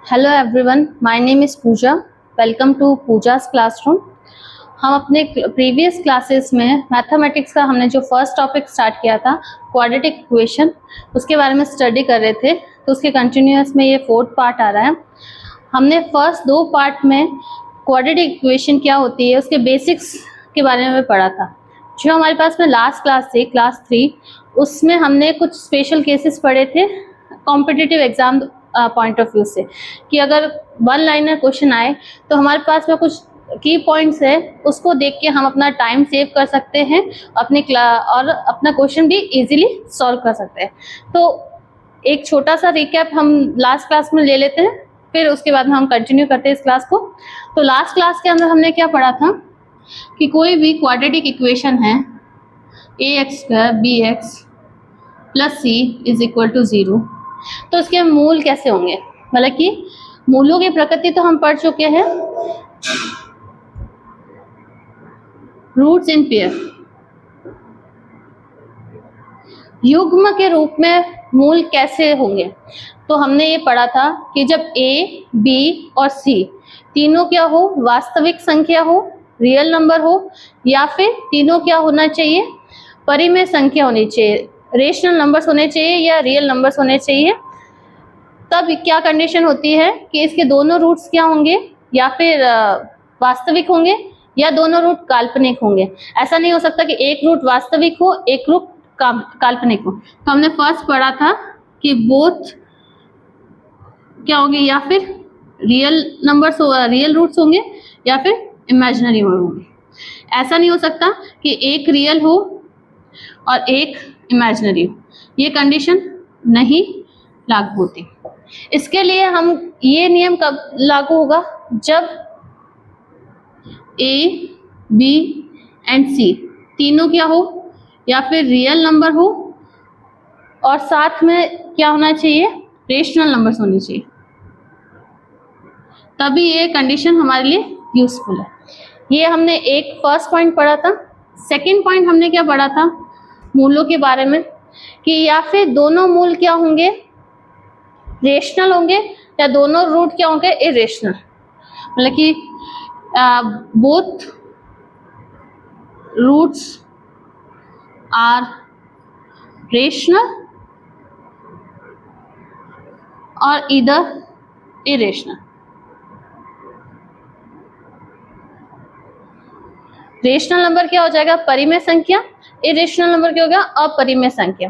Hello everyone, my name is Pooja. Welcome to पूजा's classroom. हम अपने प्रीवियस क्लासेस में मैथमेटिक्स का हमने जो फर्स्ट टॉपिक स्टार्ट किया था क्वाड्रेटिक इक्वेशन, उसके बारे में स्टडी कर रहे थे। तो उसके कंटिन्यूअस में ये फोर्थ पार्ट आ रहा है। हमने फर्स्ट दो पार्ट में क्वाड्रेटिक इक्वेशन क्या होती है उसके बेसिक्स के बारे में पढ़ा था। जो हमारे पास में लास्ट क्लास थी, क्लास 3, उसमें हमने कुछ स्पेशल केसेस पढ़े थे competitive exam point of view से, कि अगर वन लाइनर क्वेश्चन आए तो हमारे पास में कुछ की पॉइंट्स है, उसको देख के हम अपना टाइम सेव कर सकते हैं और अपना क्वेश्चन भी इजीली सॉल्व कर सकते हैं। तो एक छोटा सा रिकैप हम लास्ट क्लास में ले लेते हैं, फिर उसके बाद में हम कंटिन्यू करते हैं इस क्लास को। तो लास्ट क्लास के अंदर हमने क्या पढ़ा था कि कोई भी क्वाड्रेटिक इक्वेशन है ax² bx + c = 0, तो उसके मूल कैसे होंगे, मतलब कि मूलों की प्रकृति तो हम पढ़ चुके हैं। रूट्स इन पेयर, युग्म के रूप में मूल कैसे होंगे, तो हमने ये पढ़ा था कि जब a, b और c तीनों क्या हो, वास्तविक संख्या हो, रियल नंबर हो, या फिर तीनों क्या होना चाहिए, परिमेय संख्या होनी चाहिए, रेशनल नंबर्स होने चाहिए या रियल नंबर्स होने चाहिए। तब क्या कंडीशन होती है कि इसके दोनों रूट्स क्या होंगे, या फिर वास्तविक होंगे या दोनों रूट काल्पनिक होंगे। ऐसा नहीं हो सकता कि एक रूट वास्तविक हो एक रूट काल्पनिक हो। तो हमने फर्स्ट पढ़ा था कि बोथ क्या होंगे, या फिर रियल नंबर्स रियल रूट्स होंगे या फिर इमेजिनरी होंगे। ऐसा नहीं हो सकता कि एक रियल हो और एक इमेजिनरी हो, ये कंडीशन नहीं लागू होती। इसके लिए हम ये नियम कब लागू होगा, जब a, b एंड c तीनों क्या हो, या फिर रियल नंबर हो और साथ में क्या होना चाहिए, रेशनल नंबर्स होनी चाहिए, तभी ये कंडीशन हमारे लिए यूजफुल है। ये हमने एक फर्स्ट पॉइंट पढ़ा था। सेकंड पॉइंट हमने क्या पढ़ा था, मूलों के बारे में, कि या फिर दोनों मूल क्या होंगे, रेशनल होंगे, या दोनों रूट क्या होंगे, इरेशनल। मतलब कि बोथ रूट्स आर रेशनल और इधर इरेशनल। रेशनल नंबर क्या हो जाएगा, परिमेय संख्या, इरेशनल नंबर क्या होगा, अपरिमेय संख्या।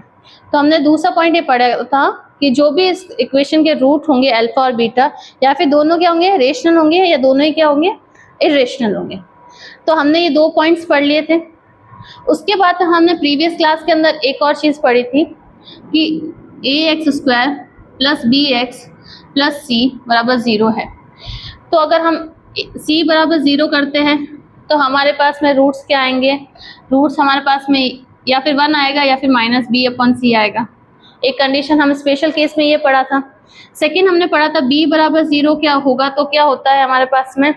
तो हमने दूसरा पॉइंट ये पढ़ा था कि जो भी इस इक्वेशन के रूट होंगे अल्फा और बीटा, या फिर दोनों क्या होंगे, रेशनल होंगे या दोनों ही क्या होंगे, इरेशनल होंगे। तो हमने ये दो पॉइंट्स पढ़ लिए थे। उसके बाद हमने प्रीवियस क्लास के अंदर एक और चीज पढ़ी थी कि ax² + bx + c = 0 है। तो अगर हम c = 0 करते हैं तो हमारे पास में रूट्स क्या आएंगे, रूट्स हमारे पास में या फिर 1 आएगा या फिर -b/c आएगा। एक कंडीशन हम स्पेशल केस में ये पढ़ा था। सेकंड हमने पढ़ा था b = 0 क्या होगा, तो क्या होता है हमारे पास में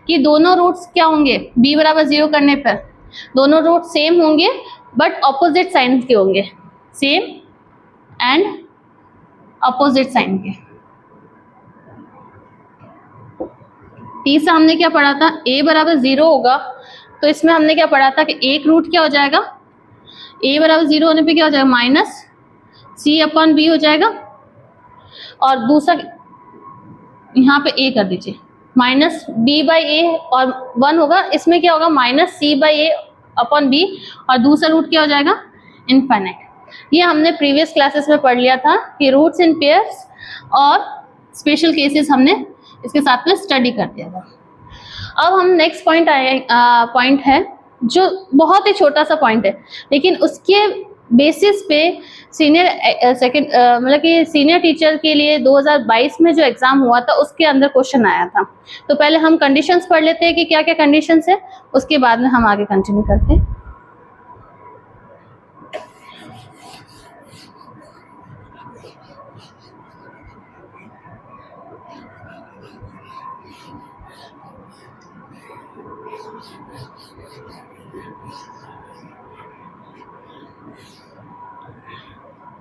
कि दोनों रूट्स क्या होंगे, b = 0 करने पर दोनों रूट सेम होंगे बट ऑपोजिट साइन के होंगे, सेम एंड ऑपोजिट साइन के। तीसरा हमने क्या पढ़ा था, a = 0 होगा तो इसमें हमने क्या पढ़ा था कि एक रूट क्या हो जाएगा, a = 0 होने पे क्या हो जाएगा, -c/b हो जाएगा, और दूसरा यहाँ पे a कर दीजिए, -b/a और 1 होगा, इसमें क्या होगा, -c/a/b, और दूसरा रूट क्या हो जाएगा, इनफाइनाइट। ये हमने प्रीवियस क्लासेस में पढ़ लिया था कि रूट्स इन पेयर्स और स्पेशल केसेस हमने इसके साथ में स्टडी कर दिया था। अब हम नेक्स्ट पॉइंट है जो बहुत ही छोटा सा पॉइंट है, लेकिन उसके बेसिस पे मतलब कि सीनियर टीचर के लिए 2022 में जो एग्जाम हुआ था उसके अंदर क्वेश्चन आया था। तो पहले हम कंडीशंस पढ़ लेते हैं कि क्या क्या कंडीशंस है, उसके बाद में हम आगे कंटिन्यू करते हैं।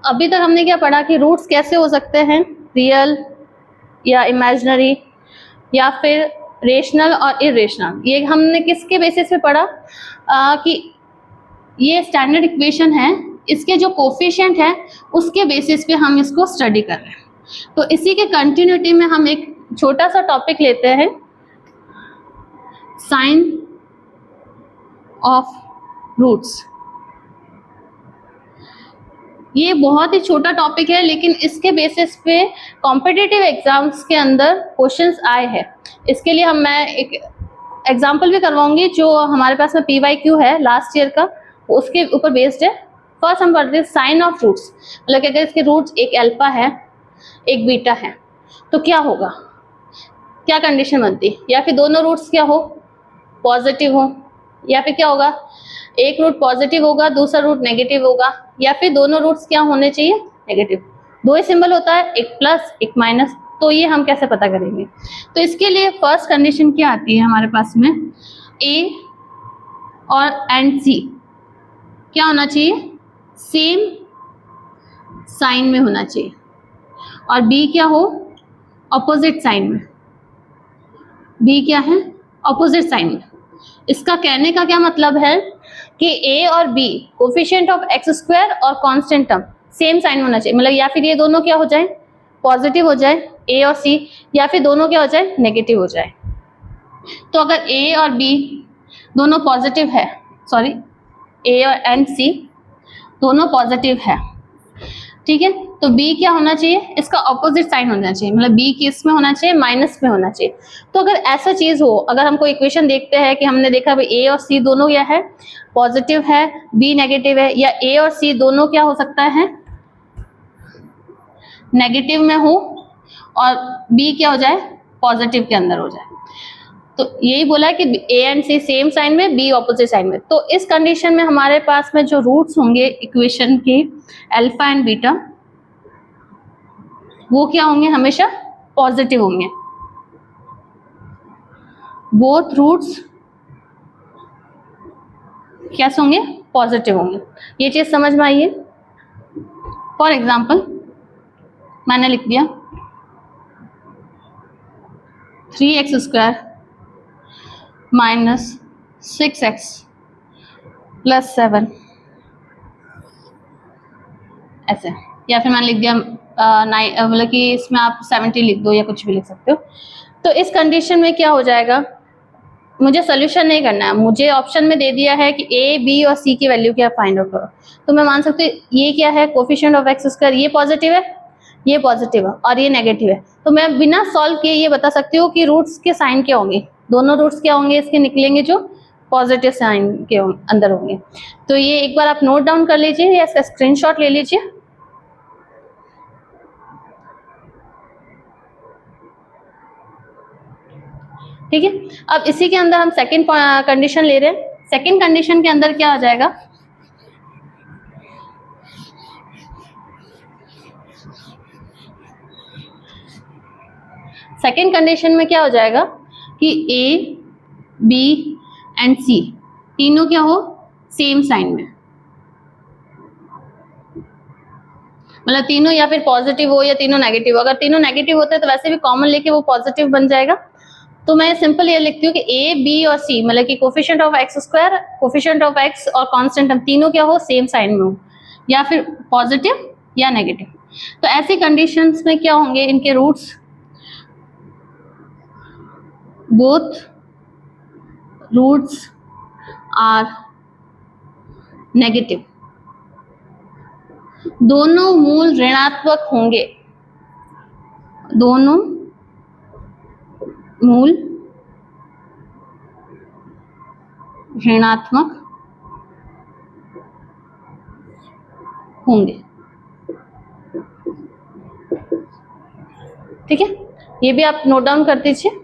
अभी तक हमने क्या पढ़ा कि रूट्स कैसे हो सकते हैं, रियल, या इमेजिनरी या फिर रेशनल और इरेशनल। ये हमने किसके बेसिस पे पढ़ा कि ये स्टैंडर्ड इक्वेशन है, इसके जो कोफिशिएंट है उसके बेसिस पे हम इसको स्टडी कर रहे हैं। तो इसी के कंटिन्यूटी में हम एक छोटा सा टॉपिक लेते हैं, साइन ऑफ रूट्स। ये बहुत ही छोटा टॉपिक है, लेकिन इसके बेसिस पे कॉम्पिटिटिव एग्जाम्स के अंदर क्वेश्चंस आए हैं। इसके लिए मैं एक एग्जाम्पल भी करवाऊंगी जो हमारे पास में PYQ है लास्ट ईयर का, उसके ऊपर बेस्ड है। फर्स्ट हम पढ़ते हैं साइन ऑफ रूट्स, मतलब अगर इसके रूट्स एक अल्फा है एक बीटा है तो क्या होगा, क्या कंडीशन बनती, या फिर दोनों रूट्स क्या हो, पॉजिटिव हो, या फिर क्या होगा, एक रूट पॉजिटिव होगा दूसरा रूट नेगेटिव होगा, या फिर दोनों रूट्स क्या होने चाहिए, नेगेटिव। दो ही सिंबल होता है, एक प्लस एक माइनस, तो ये हम कैसे पता करेंगे। तो इसके लिए फर्स्ट कंडीशन क्या आती है हमारे पास में, ए और एंड सी क्या होना चाहिए, सेम साइन में होना चाहिए, और बी क्या हो, ऑपोजिट साइन में। बी क्या है, ऑपोजिट साइन में। इसका कहने का क्या मतलब है कि ए और b coefficient of x square और कांस्टेंट टर्म सेम साइन होना चाहिए, मतलब या फिर ये दोनों क्या हो जाए, पॉजिटिव हो जाए ए और सी, या फिर दोनों क्या हो जाए, नेगेटिव हो जाए। तो अगर ए और बी दोनों पॉजिटिव है, सॉरी ए और एंड सी दोनों पॉजिटिव है, ठीक है, तो बी क्या होना चाहिए, इसका ऑपोजिट साइन होना चाहिए, मतलब बी किस में होना चाहिए, माइनस में होना चाहिए। तो अगर ऐसा चीज हो, अगर हम कोई इक्वेशन देखते हैं कि हमने देखा भाई ए और सी दोनों क्या है, पॉजिटिव है, बी नेगेटिव है, या ए और सी दोनों क्या हो सकता है, नेगेटिव में हो और बी क्या हो जाए, पॉजिटिव के अंदर हो जाए, तो यही बोला है कि a and c same sign में, बी ऑपोजिट साइन में। तो इस कंडीशन में हमारे पास में जो रूट्स होंगे इक्वेशन के अल्फा एंड बीटा, वो क्या होंगे, हमेशा पॉजिटिव होंगे। बोथ रूट्स कैसे होंगे, पॉजिटिव होंगे। ये चीज समझ में आई है। फॉर एग्जाम्पल मैंने लिख दिया 3x² माइनस 6x प्लस 7 ऐसे, या फिर मैंने लिख दिया मतलब कि इसमें आप 70 लिख दो या कुछ भी लिख सकते हो। तो इस कंडीशन में क्या हो जाएगा, मुझे सोल्यूशन नहीं करना है, मुझे ऑप्शन में दे दिया है कि ए बी और सी की वैल्यू क्या फाइंड आउट करो। तो मैं मान सकती हूँ ये क्या है, कोफिशिएंट ऑफ एक्स स्क्वायर, ये पॉजिटिव है, ये पॉजिटिव है और ये नेगेटिव है। तो मैं बिना सॉल्व किए ये बता सकती हूँ कि रूट्स के साइन क्या होंगे, दोनों रूट्स क्या होंगे इसके निकलेंगे जो पॉजिटिव साइन के अंदर होंगे। तो ये एक बार आप नोट डाउन कर लीजिए या इसका स्क्रीनशॉट ले लीजिए। ठीक है, अब इसी के अंदर हम सेकंड कंडीशन ले रहे हैं। सेकंड कंडीशन के अंदर क्या आ जाएगा, सेकंड कंडीशन में क्या हो जाएगा कि ए बी एंड सी तीनों क्या हो, सेम साइन में, मतलब तीनों या फिर पॉजिटिव हो या तीनों नेगेटिव हो। अगर तीनों नेगेटिव होते हैं तो वैसे भी कॉमन लेके वो पॉजिटिव बन जाएगा। तो मैं सिंपल ये लिखती हूँ कि ए बी और सी मतलब कि coefficient of x square, coefficient of x और कांस्टेंट तीनों क्या हो, सेम साइन में हो, या फिर पॉजिटिव या नेगेटिव। तो ऐसी कंडीशंस में क्या होंगे, इनके roots both roots are negative, दोनों मूल ऋणात्मक होंगे, दोनों मूल ऋणात्मक होंगे। ठीक है, ये भी आप नोट डाउन कर दीजिए।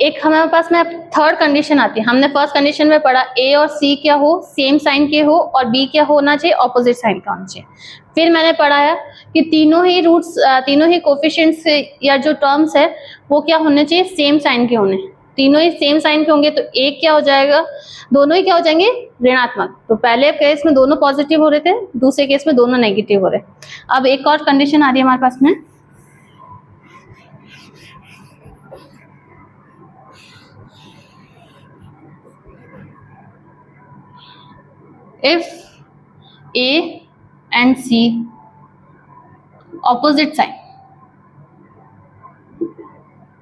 एक हमारे पास में थर्ड कंडीशन आती है। हमने फर्स्ट कंडीशन में पढ़ा ए और सी क्या हो, सेम साइन के हो, और बी क्या होना चाहिए, ऑपोजिट साइन का होना चाहिए। फिर मैंने पढ़ा है कि तीनों ही रूट्स, तीनों ही कोफिशिएंट्स या जो टर्म्स है वो क्या होने चाहिए, सेम साइन के होने, तीनों ही सेम साइन के होंगे तो एक क्या हो जाएगा, दोनों ही क्या हो जाएंगे, ऋणात्मक। तो पहले केस में दोनों पॉजिटिव हो रहे थे, दूसरे केस में दोनों नेगेटिव हो रहे। अब एक और कंडीशन आ रही है हमारे पास में, if A and C opposite sign,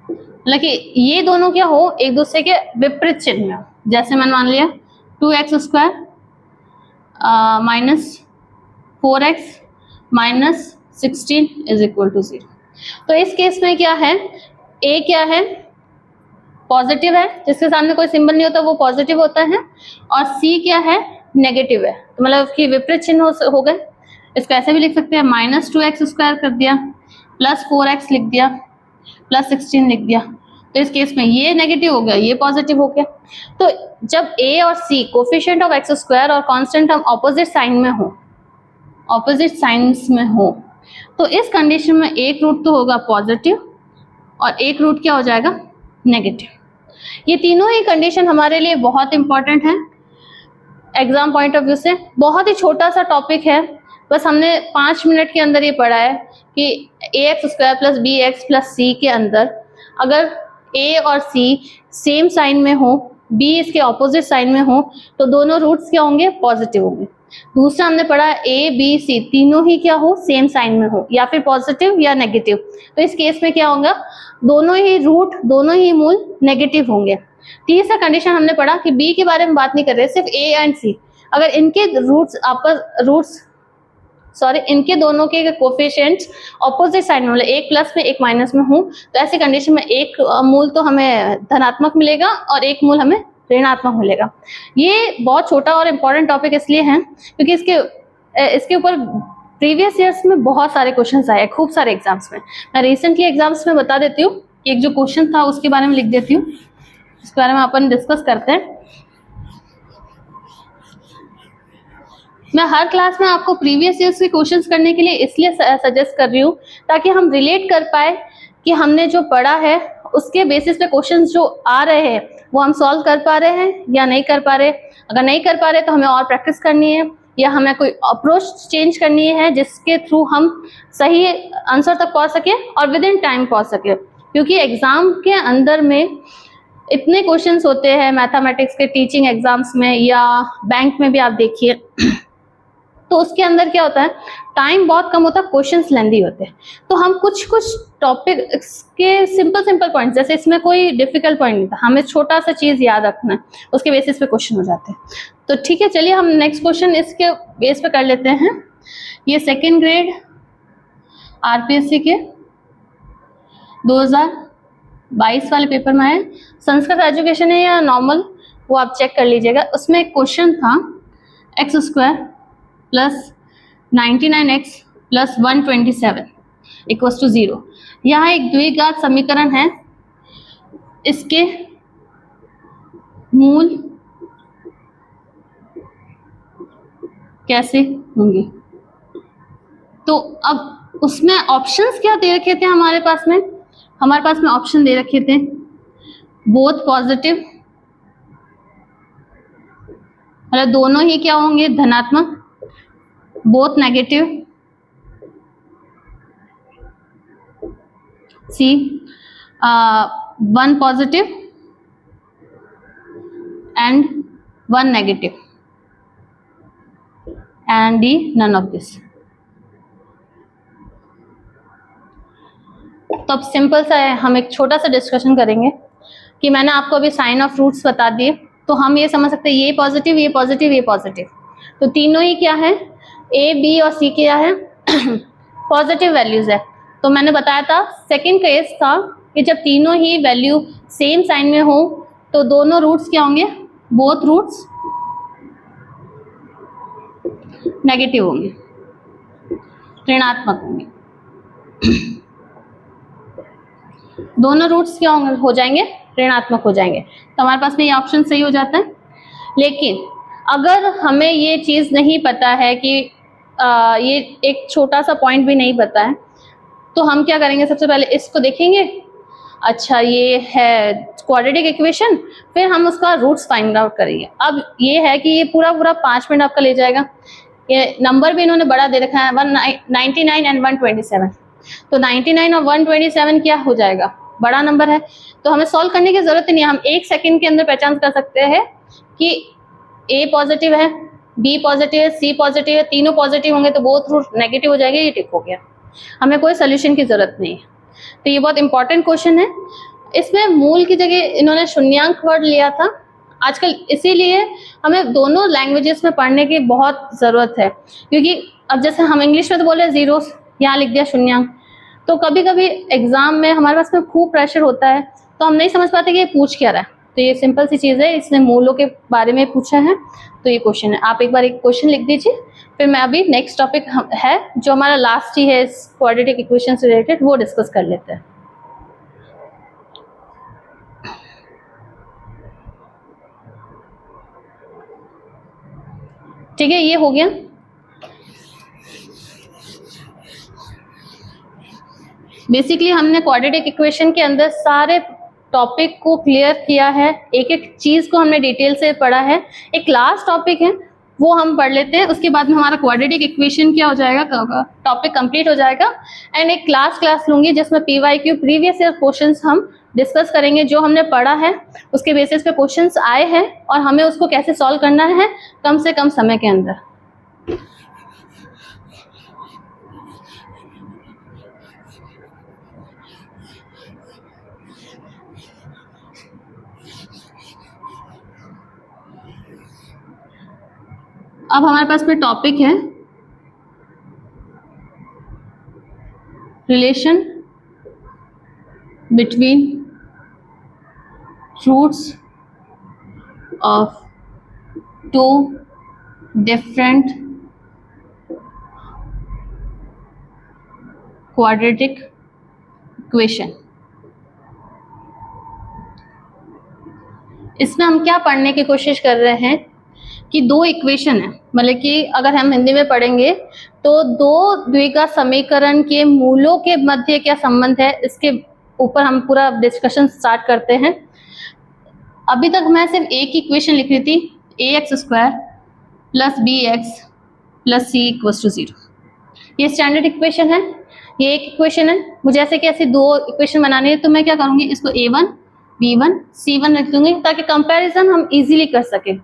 मतलब कि ये दोनों क्या हो, एक दूसरे के विपरीत चिन्ह में। जैसे मैंने मान लिया 2x square minus 4x minus 16 is equal to 0। तो इस केस में क्या है, a क्या है, पॉजिटिव है, जिसके सामने कोई सिंबल नहीं होता वो पॉजिटिव होता है, और c क्या है, नेगेटिव है। तो मतलब उसकी विपरीत चिन्ह हो गए। इसको ऐसे भी लिख सकते हैं, माइनस 2x स्क्वायर कर दिया, प्लस 4x लिख दिया, प्लस 16 लिख दिया। तो इस केस में ये नेगेटिव हो गया, ये पॉजिटिव हो गया। तो जब a और c coefficient of x square और कांस्टेंट हम ऑपोजिट साइन में हो, ऑपोजिट साइंस में हो, तो इस कंडीशन में एक रूट तो होगा पॉजिटिव और एक रूट क्या हो जाएगा, नेगेटिव। ये तीनों ही कंडीशन हमारे लिए बहुत इंपॉर्टेंट है एग्जाम पॉइंट ऑफ व्यू से। बहुत ही छोटा सा टॉपिक है, बस हमने 5 मिनट के अंदर ये पढ़ा है कि ax square plus b x plus c के अंदर अगर a और c सेम साइन में हो, b इसके ऑपोजिट साइन में हो, तो दोनों रूट्स क्या होंगे, पॉजिटिव होंगे। दूसरा हमने पढ़ा a b c तीनों ही क्या हो, सेम साइन में हो, या फिर पॉजिटिव या नेगेटिव। तो इस केस में क्या होगा, दोनों ही रूट, दोनों ही मूल नेगेटिव होंगे। तीसरा कंडीशन हमने पढ़ा कि b के बारे में बात नहीं कर रहे, सिर्फ a एंड c, अगर इनके इनके दोनों के कोफिशिएंट्स ऑपोजिट साइड में, मतलब एक प्लस में एक माइनस में हो, तो ऐसे कंडीशन में एक मूल तो हमें धनात्मक मिलेगा और एक मूल हमें ऋणात्मक मिलेगा। ये बहुत छोटा और इम्पोर्टेंट टॉपिक इसलिए है क्योंकि इसके ऊपर प्रीवियस ईयर्स में बहुत सारे क्वेश्चंस आए, खूब सारे एग्जाम्स में। मैं रिसेंटली एग्जाम्स में बता देती हूँ, एक जो क्वेश्चन था उसके बारे में लिख देती हूँ, इसके बारे में अपन डिस्कस करते हैं। मैं हर क्लास में आपको प्रीवियस ईयर्स के क्वेश्चंस करने के लिए इसलिए सजेस्ट कर रही हूँ ताकि हम रिलेट कर पाए कि हमने जो पढ़ा है उसके बेसिस पे क्वेश्चंस जो आ रहे हैं वो हम सॉल्व कर पा रहे हैं या नहीं कर पा रहे। अगर नहीं कर पा रहे तो हमें और प्रैक्टिस करनी है या हमें कोई अप्रोच चेंज करनी है जिसके थ्रू हम सही आंसर तक पहुंच सके और विद इन टाइम पहुंच सके। क्योंकि एग्जाम के अंदर में इतने क्वेश्चंस होते हैं, मैथमेटिक्स के टीचिंग एग्जाम्स में या बैंक में भी आप देखिए, तो उसके अंदर क्या होता है, टाइम बहुत कम होता है, क्वेश्चंस लेंदी होते हैं। तो हम कुछ टॉपिक के सिंपल पॉइंट्स, जैसे इसमें कोई डिफिकल्ट पॉइंट नहीं था, हमें छोटा सा चीज याद रखना है, उसके बेसिस पे क्वेश्चन हो जाते हैं। तो ठीक है, चलिए हम नेक्स्ट क्वेश्चन इसके बेस पे कर लेते हैं। ये सेकेंड ग्रेड आरपीएससी के 2022 वाले पेपर में है, संस्कृत एजुकेशन है या नॉर्मल, वो आप चेक कर लीजिएगा। उसमें एक क्वेश्चन था x square plus 99x plus 127 equals to 0। यहाँ एक द्विघात समीकरण है, इसके मूल कैसे होंगे। तो अब उसमें ऑप्शंस क्या दे रखे थे हमारे पास में, ऑप्शन दे रखे थे बोथ पॉजिटिव, मतलब दोनों ही क्या होंगे, धनात्मक, both negative, c 1 positive and 1 negative, and d none of this. तो अब सिंपल सा है, हम एक छोटा सा डिस्कशन करेंगे कि मैंने आपको अभी साइन ऑफ रूट्स बता दिए, तो हम ये समझ सकते हैं ये पॉजिटिव, ये पॉजिटिव, ये पॉजिटिव, तो तीनों ही क्या है, ए बी और सी क्या है, पॉजिटिव वैल्यूज है। तो मैंने बताया था सेकंड केस था कि जब तीनों ही वैल्यू सेम साइन में हो तो दोनों रूट्स क्या होंगे, बोथ रूट्स नेगेटिव होंगे, ऋणात्मक होंगे। दोनों रूट्स क्या होंगे, हो जाएंगे ऋणात्मक हो जाएंगे। तो हमारे पास में ये ऑप्शन सही हो जाता है। लेकिन अगर हमें ये चीज नहीं पता है कि ये एक छोटा सा पॉइंट भी नहीं पता है, तो हम क्या करेंगे, सबसे पहले इसको देखेंगे अच्छा ये है क्वाड्रेटिक इक्वेशन, फिर हम उसका रूट्स फाइंड आउट करेंगे। अब ये है कि ये पूरा 5 मिनट आपका ले जाएगा। ये नंबर भी इन्होंने बड़ा दे रखा है 199 एंड 127, तो 99 और 127 क्या हो जाएगा, बड़ा नंबर है, तो हमें सॉल्व करने की जरूरत नहीं है। हम 1 सेकंड के अंदर पहचान कर सकते हैं कि ए पॉजिटिव है, बी पॉजिटिव है, सी पॉजिटिव है, तीनों पॉजिटिव होंगे तो बोथ रूट नेगेटिव हो जाएंगे, ये टिक हो गया, हमें कोई सोल्यूशन की जरूरत नहीं है। तो ये बहुत इंपॉर्टेंट क्वेश्चन है। इसमें मूल की जगह इन्होंने शून्यांक वर्ड लिया था आजकल, इसीलिए हमें दोनों लैंग्वेजेस में पढ़ने की बहुत जरूरत है, क्योंकि अब जैसे हम इंग्लिश में तो बोले जीरो, यहाँ लिख दिया शून्यांक, तो कभी कभी एग्जाम में हमारे पास में खूब प्रेशर होता है तो हम नहीं समझ पाते कि ये पूछ क्या रहा है। तो ये सिंपल सी चीज़ है, इसने मूलों के बारे में पूछा है, तो ये क्वेश्चन है। आप एक बार एक क्वेश्चन लिख दीजिए, फिर मैं अभी नेक्स्ट टॉपिक है जो हमारा लास्ट ही है इस क्वाड्रेटिक इक्वेशन से रिलेटेड, वो डिस्कस कर लेते हैं। ठीक है, ये हो गया। बेसिकली हमने क्वाड्रेटिक इक्वेशन के अंदर सारे टॉपिक को क्लियर किया है, एक एक चीज को हमने डिटेल से पढ़ा है। एक लास्ट टॉपिक है वो हम पढ़ लेते हैं, उसके बाद में हमारा क्वाड्रेटिक इक्वेशन क्या हो जाएगा, टॉपिक कंप्लीट हो जाएगा। एंड एक क्लास लूंगी जिसमें PYQ प्रीवियस ईयर क्वेश्चंस हम डिस्कस करेंगे, जो हमने पढ़ा है उसके बेसिस पे क्वेश्चंस आए हैं और हमें उसको कैसे सॉल्व करना है कम से कम समय के अंदर। अब हमारे पास में टॉपिक है relation between roots of two different quadratic equation. इसमें हम क्या पढ़ने की कोशिश कर रहे हैं कि दो इक्वेशन है, मतलब कि अगर हम हिंदी में पढ़ेंगे तो दो द्विघात समीकरण के मूलों के मध्य क्या संबंध है, इसके ऊपर हम पूरा डिस्कशन स्टार्ट करते हैं। अभी तक मैं सिर्फ एक ही इक्वेशन लिख रही थी, ax² + bx + c = 0। ये स्टैंडर्ड इक्वेशन है, ये एक इक्वेशन है। मुझे ऐसे कि ऐसे दो इक्वेशन बनानी है तो मैं क्या करूंगी, इसको a1 b1 c1 लिख दूंगी ताकि कंपैरिजन हम इजीली कर सके।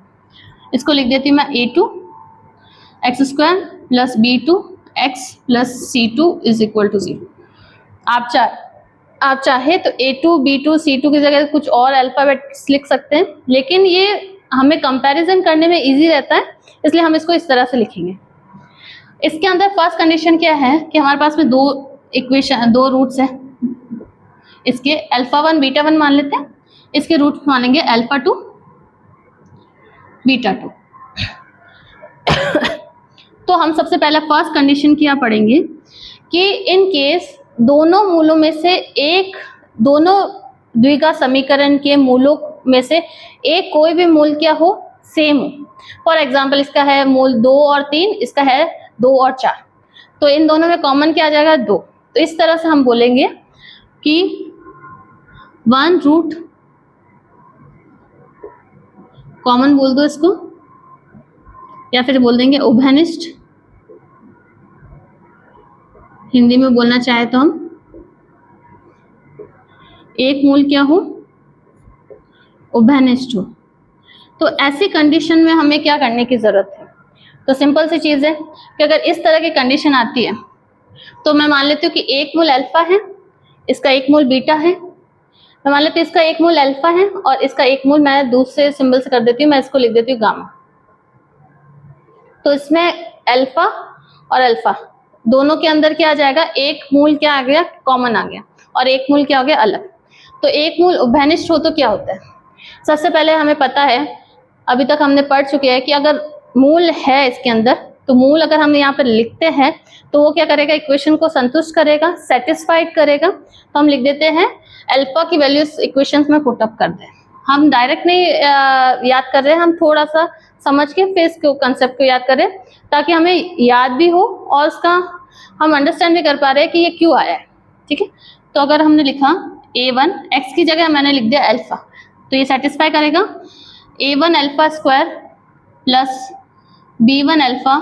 इसको लिख देती हूँ मैं a2 x² + b2 x + c2 = 0। आप चाहे तो a2 b2 c2 की जगह कुछ और अल्फाबेट्स लिख सकते हैं, लेकिन ये हमें कंपैरिजन करने में इजी रहता है, इसलिए हम इसको इस तरह से लिखेंगे। इसके अंदर फर्स्ट कंडीशन क्या है कि हमारे पास में दो रूट्स हैं, इसके α1 β1 मान लेते हैं, इसके रूट मानेंगे α2 β2। तो हम सबसे पहले फर्स्ट कंडीशन क्या पढ़ेंगे कि इन केस दोनों मूलों में से एक, दोनों द्विघात समीकरण के मूलों में से एक कोई भी मूल क्या हो, सेम हो। फॉर एग्जाम्पल इसका है मूल 2 और 3, इसका है 2 और 4, तो इन दोनों में कॉमन क्या आ जाएगा, 2। तो इस तरह से हम बोलेंगे कि 1 रूट कॉमन बोल दो इसको, या फिर बोल देंगे उभयनिष्ठ, हिंदी में बोलना चाहे तो हम एक मूल क्या हो, उभयनिष्ठ हो। तो ऐसी कंडीशन में हमें क्या करने की जरूरत है, तो सिंपल सी चीज है कि अगर इस तरह की कंडीशन आती है तो मैं मान लेती हूँ कि एक मूल अल्फा है, इसका एक मूल बीटा है, मैं मान लेती हूँ इसका एक मूल अल्फा है और इसका एक मूल मैं दूसरे सिंबल से कर देती हूँ, मैं इसको लिख देती हूँ गामा। तो इसमें अल्फा और अल्फा दोनों के अंदर क्या आ जाएगा, एक मूल क्या आ गया, कॉमन आ गया, और एक मूल क्या हो गया, अलग। तो एक मूल उभयनिष्ठ हो तो क्या होता है, सबसे पहले हमें पता है, अभी तक हमने पढ़ चुके हैं कि अगर मूल है इसके अंदर, तो मूल अगर हम यहाँ पर लिखते हैं तो वो क्या करेगा, इक्वेशन को संतुष्ट करेगा, सेटिस्फाइड करेगा। तो हम लिख देते हैं अल्फा की वैल्यूज इक्वेशंस में पुट अप कर दें। हम डायरेक्ट नहीं याद कर रहे हैं, हम थोड़ा सा समझ के फिर इसको कंसेप्ट को याद करें ताकि हमें याद भी हो और उसका हम अंडरस्टैंड भी कर पा रहे हैं कि ये क्यों आया है। ठीक है, तो अगर हमने लिखा A1, x की जगह मैंने लिख दिया अल्फा, तो ये सेटिस्फाई करेगा। A1 alpha square plus B1 alpha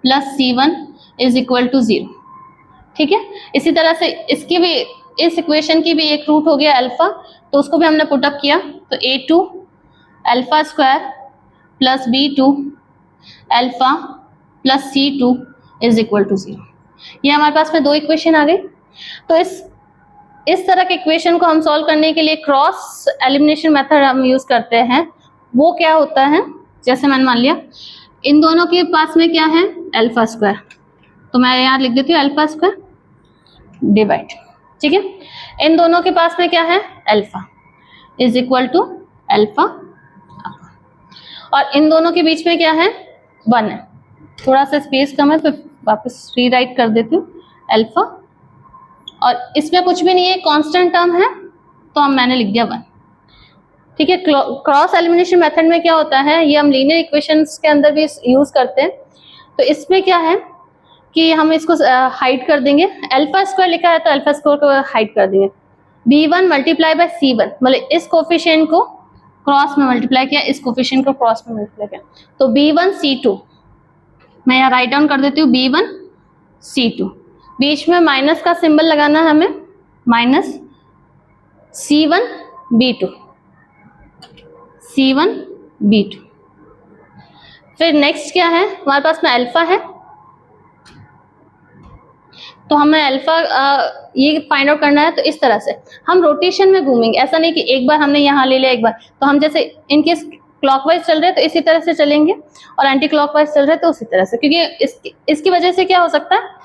plus C1 is equal to 0। ठीक है, इसी तरह से इसकी भी, इस इक्वेशन की भी एक रूट हो गया अल्फा, तो उसको भी हमने पुटअप किया, तो A2 alpha square plus B2 alpha plus C2 is equal to 0। ये हमारे पास में दो इक्वेशन आ गई। तो इस तरह के इक्वेशन को हम सॉल्व करने के लिए क्रॉस एलिमिनेशन मेथड हम यूज करते हैं। वो क्या होता है, जैसे मैंने मान लिया इन दोनों के पास में क्या है अल्फा स्क्वायर, तो मैं यहाँ लिख देती हूँ अल्फा स्क्वायर डिवाइड, ठीक है, इन दोनों के पास में क्या है alpha is equal to alpha, और इन दोनों के बीच में क्या है 1 है, थोड़ा सा स्पेस कम है तो वापस रीराइट कर देती हूँ अल्फा, और इसमें कुछ भी नहीं है, कांस्टेंट टर्म है, तो हम मैंने लिख दिया 1। ठीक है, क्रॉस एलिमिनेशन मेथड में क्या होता है, ये हम लीनियर इक्वेशंस के अंदर भी यूज करते हैं। तो इसमें क्या है कि हम इसको हाइड कर देंगे, अल्फा स्क्वायर लिखा है तो अल्फा स्क्वायर को हाइड कर देंगे, B1 मल्टीप्लाई बाय C1, मतलब इस कोफिशिएंट को क्रॉस में मल्टीप्लाई किया, इस कोफिशिएंट को क्रॉस में मल्टीप्लाई किया, तो B1 C2, मैं यहाँ राइट डाउन कर देती हूँ B1 C2, बीच में माइनस का सिंबल लगाना है हमें, minus C1 B2, C1 B2। फिर नेक्स्ट क्या है हमारे पास में अल्फा है, तो हमें अल्फा ये फाइंड आउट करना है। तो इस तरह से हम रोटेशन में घूमेंगे, ऐसा नहीं कि एक बार हमने यहाँ ले लिया एक बार, तो हम जैसे इनकेस क्लॉकवाइज चल रहे हैं तो इसी तरह से चलेंगे, और एंटी क्लॉकवाइज चल रहे हैं तो उसी तरह से, क्योंकि इसकी वजह से क्या हो सकता है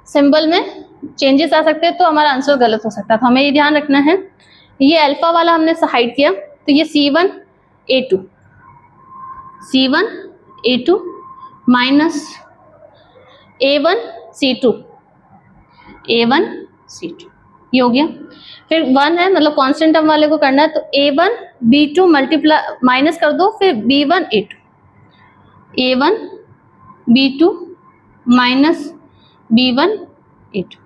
सिंबल में चेंजेस आ सकते हैं, तो हमारा आंसर गलत हो सकता है। तो हमें ये ध्यान रखना है, ये अल्फा वाला हमने हाइड किया, तो ये C1 A2, C1 A2 minus A1 C2, A1 C2, ये हो गया। फिर 1 है, मतलब कांस्टेंट टर्म वाले को करना है, तो A1 B2 मल्टीप्लाई माइनस कर दो, फिर B1 A2, A1 B2 minus B1 A2,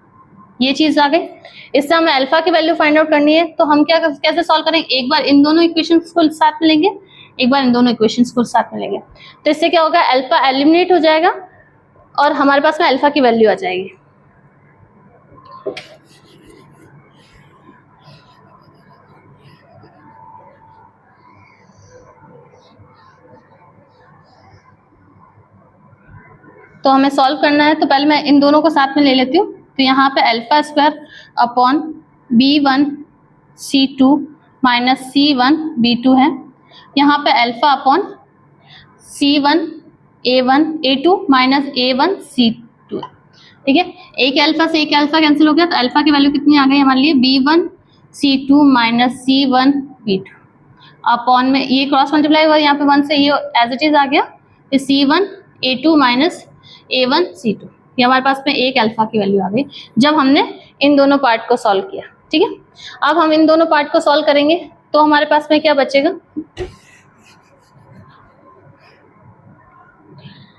ये चीज आ गई। इससे हमें अल्फा की वैल्यू फाइंड आउट करनी है, तो हम कैसे सॉल्व करेंगे, एक बार इन दोनों इक्वेशंस को साथ में लेंगे, एक बार इन दोनों इक्वेशंस को साथ में लेंगे, तो इससे क्या होगा अल्फा एलिमिनेट हो जाएगा और हमारे पास में अल्फा की वैल्यू आ जाएगी। तो हमें सॉल्व करना है, तो पहले मैं इन दोनों को साथ में ले लेती हूँ, तो यहाँ पे alpha square upon B1 C2 minus C1 B2 है, यहाँ पे alpha upon C1 A1 A2 minus A1 C2, ठीक है, एक अल्फा से एक अल्फा कैंसिल हो गया, तो अल्फा की वैल्यू कितनी आ गई हमारे लिए B1 C2 minus C1 B2 upon में ये क्रॉस मल्टीप्लाई हुआ, यहाँ पे 1 से ये एज इट इज आ गया, फिर C1 A2 minus A1 C2, ये हमारे पास में एक अल्फा की वैल्यू आ गई जब हमने इन दोनों पार्ट को सॉल्व किया। ठीक है, अब हम इन दोनों पार्ट को सॉल्व करेंगे, तो हमारे पास में क्या बचेगा,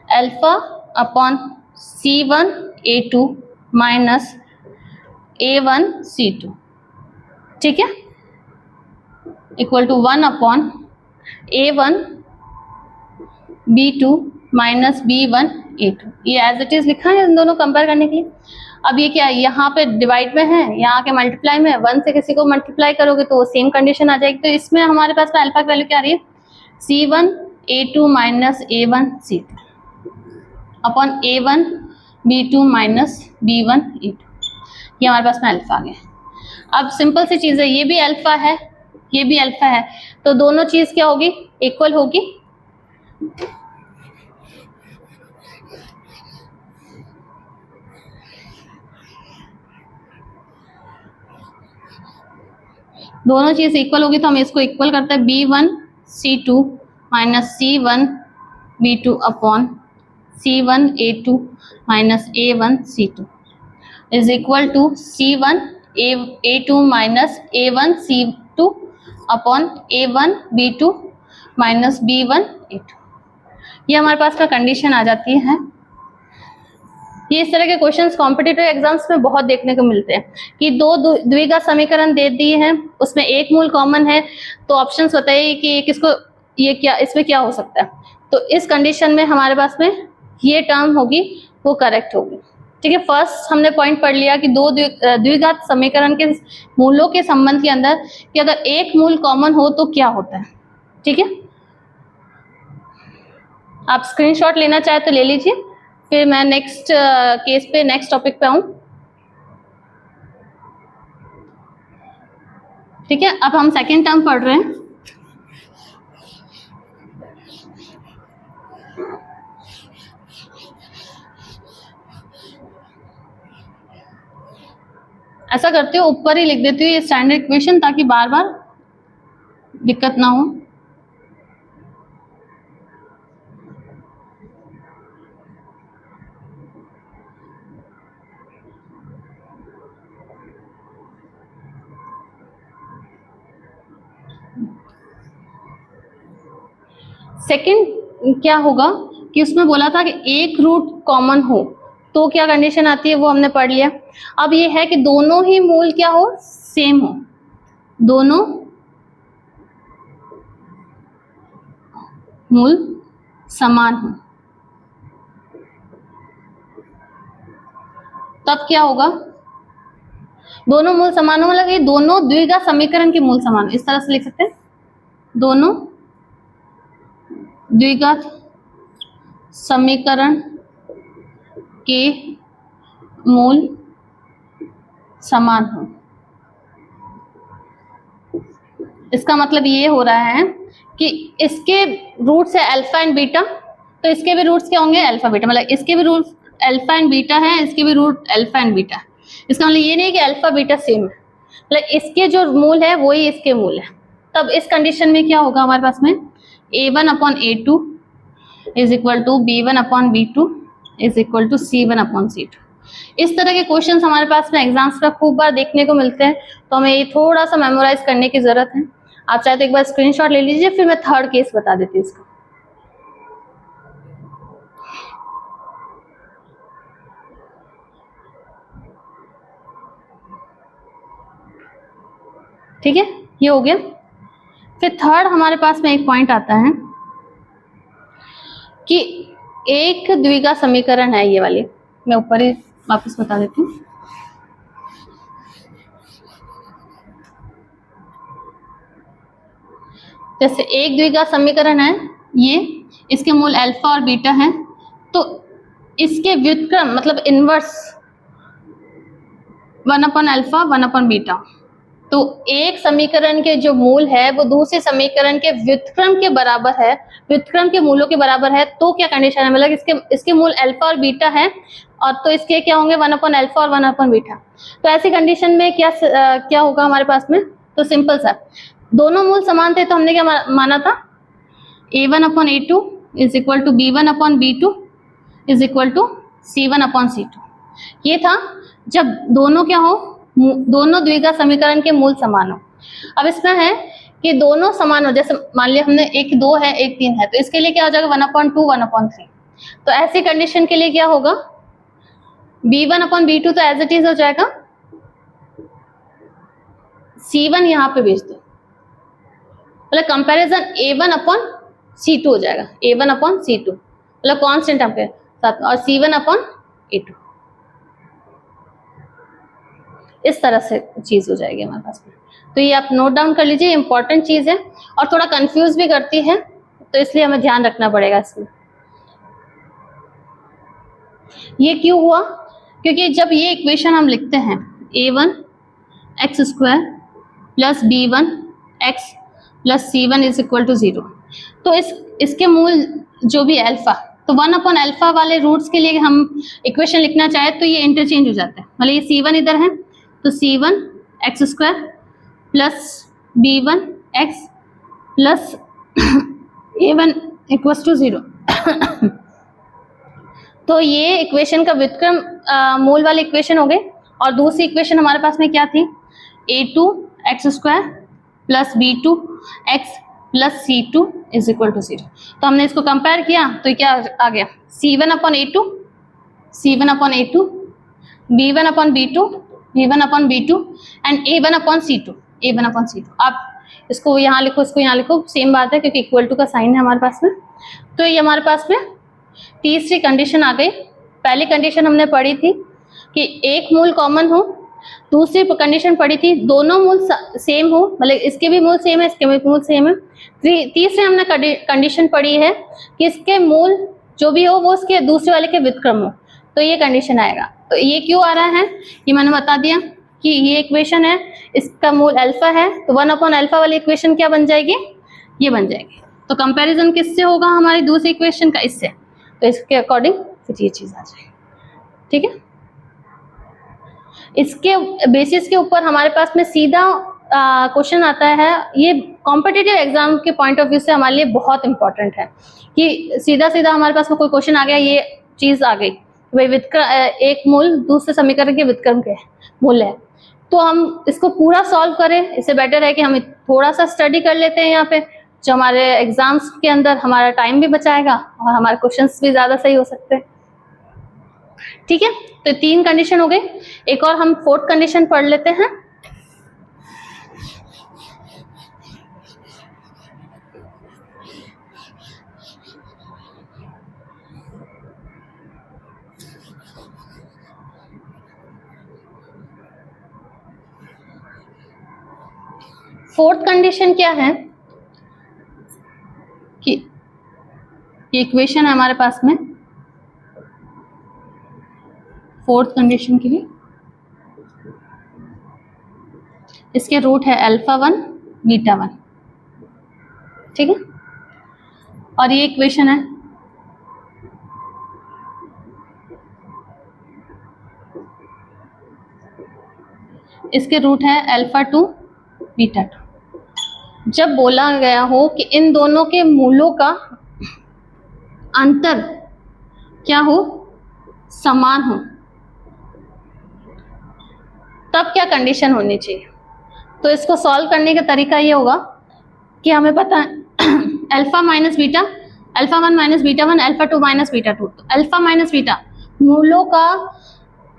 alpha upon C1 A2 minus A1 C2, ठीक है, equal to 1 upon A1 B2 minus B1 A2, ये एज इट इज लिखा है इन दोनों कंपेयर करने के लिए। अब ये क्या है, यहाँ पे डिवाइड में है, यहाँ के मल्टीप्लाई में, 1 से किसी को मल्टीप्लाई करोगे तो वो सेम कंडीशन आ जाएगी। तो इसमें हमारे पास में अल्फा की वैल्यू क्या आ रही है, C1 A2 minus A1 C2 upon A1 B2 minus B1 A2, ये हमारे पास में अल्फा आ गया। अब सिंपल सी चीज़ है, ये भी अल्फा है, ये भी अल्फा है, तो दोनों चीज़ क्या होगी, इक्वल होगी। दोनों चीज इक्वल होगी, तो हम इसको इक्वल करते हैं, B1 C2 minus C1 B2 upon C1 A2 minus A1 C2 is equal to C1 A2 minus A1 C2 upon A1 B2 minus B1 A2, ये हमारे पास का कंडीशन आ जाती है। ये इस तरह के क्वेश्चंस कॉम्पिटिटिव एग्जाम्स में बहुत देखने को मिलते हैं कि दो द्विघात समीकरण दे दिए हैं, उसमें एक मूल कॉमन है, तो ऑप्शंस बताइए कि किसको, ये क्या, इसमें क्या हो सकता है। तो इस कंडीशन में हमारे पास में ये टर्म होगी वो करेक्ट होगी। ठीक है, फर्स्ट हमने पॉइंट पढ़ लिया कि दो द्विघात समीकरण के मूलों के संबंध के अंदर कि अगर एक मूल कॉमन हो तो क्या होता है। ठीक है, आप स्क्रीनशॉट लेना चाहे तो ले लीजिए, फिर मैं नेक्स्ट केस पे, नेक्स्ट टॉपिक पे आऊं। ठीक है, अब हम सेकेंड टर्म पढ़ रहे हैं। ऐसा करती हूँ, ऊपर ही लिख देती हूँ ये स्टैंडर्ड इक्वेशन, ताकि बार बार दिक्कत ना हो। सेकंड क्या होगा कि उसमें बोला था कि एक रूट कॉमन हो तो क्या कंडीशन आती है, वो हमने पढ़ लिया। अब ये है कि दोनों ही मूल क्या हो, सेम हो, दोनों मूल समान हो, तब क्या होगा, दोनों मूल समान हो मतलब ये दोनों द्विघात समीकरण के मूल समान, इस तरह से लिख सकते हैं, दोनों द्विघात समीकरण के मूल समान हो। इसका मतलब ये हो रहा है कि इसके रूट्स है अल्फा एंड बीटा, तो इसके भी रूट्स क्या होंगे, अल्फा बीटा, मतलब इसके भी रूट्स अल्फा एंड बीटा है, इसके भी रूट अल्फा एंड बीटा। इसका मतलब ये नहीं कि अल्फा बीटा सेम है, मतलब इसके जो मूल है वही इसके मूल है। तब इस कंडीशन में क्या होगा हमारे पास में, a1 upon a2 is equal to b1 upon b2 is equal to c1 upon c2। इस तरह के क्वेश्चंस हमारे पास में एग्जाम्स में खूब बार देखने को मिलते हैं, तो हमें ये थोड़ा सा मेमोराइज करने की जरूरत है। आप चाहे तो एक बार स्क्रीनशॉट ले लीजिए, फिर मैं थर्ड केस बता देती हूँ इसका। ठीक है, ये हो गया। फिर थर्ड हमारे पास में एक पॉइंट आता है कि एक द्विघात समीकरण है, ये वाली मैं ऊपर ही वापस बता देती हूँ। जैसे एक द्विघात समीकरण है ये, इसके मूल अल्फा और बीटा हैं, तो इसके व्युत्क्रम मतलब inverse 1 upon alpha 1 upon beta, तो एक समीकरण के जो मूल है वो दूसरे समीकरण के व्युत्क्रम के बराबर है, व्युत्क्रम के मूलों के बराबर है, तो क्या कंडीशन है, मतलब इसके मूल अल्फा और बीटा है, और तो इसके क्या होंगे 1 अपॉन अल्फा और 1 अपॉन बीटा। तो ऐसी कंडीशन में क्या होगा हमारे पास में, तो सिंपल सा, दोनों मूल समान थे तो हमने क्या माना था, a1 upon a2 is equal to b1 upon b2 is equal to c1 upon c2। ये था जब दोनों क्या हो, दोनों द्विघात समीकरण के मूल समान हो। अब इसमें है कि दोनों समान हो, जैसे मान लिया हमने एक 2 है एक 3 है, तो इसके लिए क्या हो जाएगा 1/2 1/3। तो ऐसी कंडीशन के लिए क्या होगा, b1 अपॉन b2 तो एज इट इज हो जाएगा, c1 यहाँ पे भेज दो, मतलब कंपैरिजन a1 अपॉन c2 हो जाएगा, a1 अपॉन c2 मतलब कांस्टेंट टर्म के साथ, और c1 अपॉन a2, इस तरह से चीज हो जाएगी हमारे पास में। तो ये आप नोट डाउन कर लीजिए, इंपॉर्टेंट चीज है और थोड़ा कंफ्यूज भी करती है, तो इसलिए हमें ध्यान रखना पड़ेगा इसमें। ये क्यों हुआ, क्योंकि जब ये इक्वेशन हम लिखते हैं a1 x square plus b1 x plus c1 is equal to 0, तो इसके मूल जो भी अल्फा, तो 1 अपॉन अल्फा वाले रूट्स के लिए हम इक्वेशन लिखना चाहे तो ये इंटरचेंज हो जाता है, मतलब ये c1 इधर है तो c1 x square plus b1 x plus a1 equals to 0। तो ये इक्वेशन का व्युत्क्रम मूल वाली इक्वेशन हो गई, और दूसरी इक्वेशन हमारे पास में क्या थी, a2 x square plus b2 x plus c2 is equal to 0। तो हमने इसको कंपेयर किया तो क्या आ गया, c1 upon a2 C1 upon A2, B1 upon B2, B1 upon B2 and A1 upon C2, A1 upon C2। आप इसको यहाँ लिखो, इसको यहाँ लिखो, सेम बात है क्योंकि इक्वल टू का साइन है हमारे पास में। तो ये हमारे पास में तीसरी कंडीशन आ गई। पहली कंडीशन हमने पढ़ी थी कि एक मूल कॉमन हो, दूसरी कंडीशन पढ़ी थी दोनों मूल सेम हो, मतलब इसके भी मूल सेम है, इसके भी मूल सेम है। तीसरी हमने कंडीशन पढ़ी है कि इसके मूल जो भी हो वो उसके दूसरे वाले के व्युत्क्रम हो, तो ये कंडीशन आएगा। तो ये क्यों आ रहा है ये मैंने बता दिया कि ये इक्वेशन है, इसका मूल अल्फा है, तो 1 अपॉन अल्फा वाली इक्वेशन क्या बन जाएगी, ये बन जाएगी। तो कंपैरिजन किससे होगा हमारी दूसरी इक्वेशन का, इससे। तो इसके अकॉर्डिंग फिर ये चीज आ जाएगी, ठीक है। इसके बेसिस के ऊपर हमारे पास में सीधा क्वेश्चन आता है। ये कॉम्पिटिटिव एग्जाम के पॉइंट ऑफ व्यू से हमारे लिए बहुत इंपॉर्टेंट है कि सीधा सीधा हमारे पास में कोई क्वेश्चन आ गया, ये चीज आ गई भाई एक मूल दूसरे समीकरण के व्युत्क्रम के मूल है, तो हम इसको पूरा सॉल्व करें, इससे बेटर है कि हम थोड़ा सा स्टडी कर लेते हैं यहाँ पे, जो हमारे एग्जाम्स के अंदर हमारा टाइम भी बचाएगा और हमारे क्वेश्चंस भी ज्यादा सही हो सकते हैं, ठीक है। तो 3 कंडीशन हो गई। एक और हम 4th कंडीशन पढ़ लेते हैं। फोर्थ कंडीशन क्या है कि ये इक्वेशन है हमारे पास में, 4th कंडीशन के लिए इसके रूट है अल्फा 1 बीटा 1, ठीक है। और ये इक्वेशन है इसके रूट है अल्फा 2 बीटा 2। जब बोला गया हो कि इन दोनों के मूलों का अंतर क्या हो, समान हो, तब क्या कंडीशन होनी चाहिए। तो इसको सॉल्व करने का तरीका ये होगा कि हमें पता है alpha minus beta, alpha 1 minus beta 1, alpha 2 minus beta 2। तो अल्फा माइनस बीटा मूलों का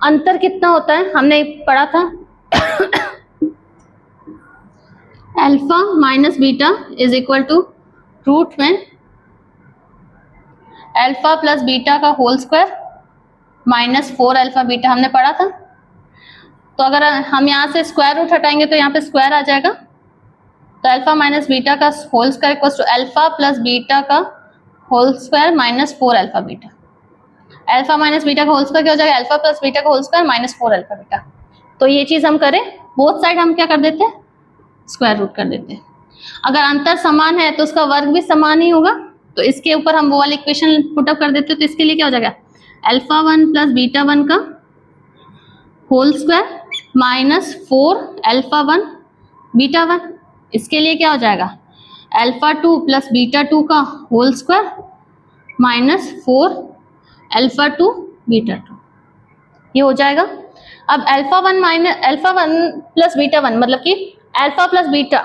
अंतर कितना होता है हमने पढ़ा था alpha minus beta is equal to root में अल्फा प्लस बीटा का whole square minus 4 alpha beta, हमने पढ़ा था। तो अगर हम यहाँ से स्क्वायर रूट हटाएंगे तो यहाँ पे स्क्वायर आ जाएगा, तो अल्फा माइनस बीटा का whole square equal to alpha plus beta का whole square minus 4 alpha beta. Alpha minus beta का होल स्क्वायर क्या हो जाएगा, अल्फा प्लस बीटा का whole square minus 4 alpha beta. तो ये चीज हम करें, बोथ साइड हम क्या कर देते हैं, स्क्वायर रूट कर देते हैं। अगर अंतर समान है तो उसका वर्ग भी समान ही होगा, तो इसके ऊपर हम वो वाली इक्वेशन पुटअप कर देते हैं। तो इसके लिए क्या हो जाएगा, अल्फा 1 प्लस बीटा 1 का whole square minus 4 alpha 1 beta 1। इसके लिए क्या हो जाएगा, अल्फा 2 प्लस बीटा 2 का whole square minus 4 alpha 2 beta 2, ये हो जाएगा। अब alpha 1 minus alpha 1 plus beta 1 मतलब कि अल्फा प्लस बीटा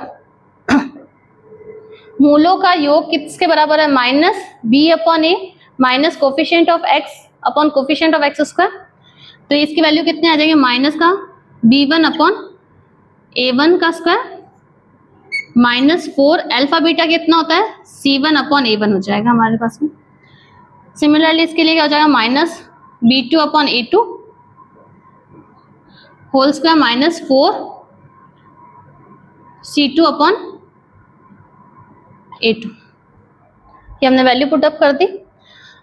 मूलों का योग किसके बराबर है, minus b upon a minus coefficient of x upon coefficient of x square. तो इसकी वैल्यू कितने आ जाएगी, माइनस का b1 अपॉन a1 का स्क्वायर माइनस 4 अल्फा बीटा कितना होता है, c1 अपॉन a1 हो जाएगा हमारे पास में। सिमिलरली इसके लिए क्या हो जाएगा, minus b2 upon a2 whole square minus 4 c2 upon a2। ये हमने वैल्यू पुट अप कर दी।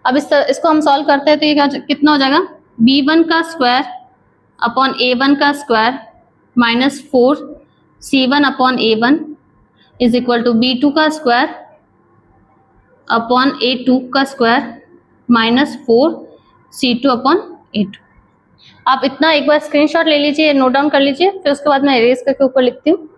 अब इसको हम सॉल्व करते हैं तो ये कितना हो जाएगा, b1 का स्क्वायर अपॉन a1 का square minus 4 c1 upon a1 is equal to b2 का स्क्वायर अपॉन a2 का square minus 4 c2 upon a2। आप इतना एक बार स्क्रीनशॉट ले लीजिए, नोट डाउन कर लीजिए, फिर उसके बाद मैं इरेज करके ऊपर लिखती हूँ।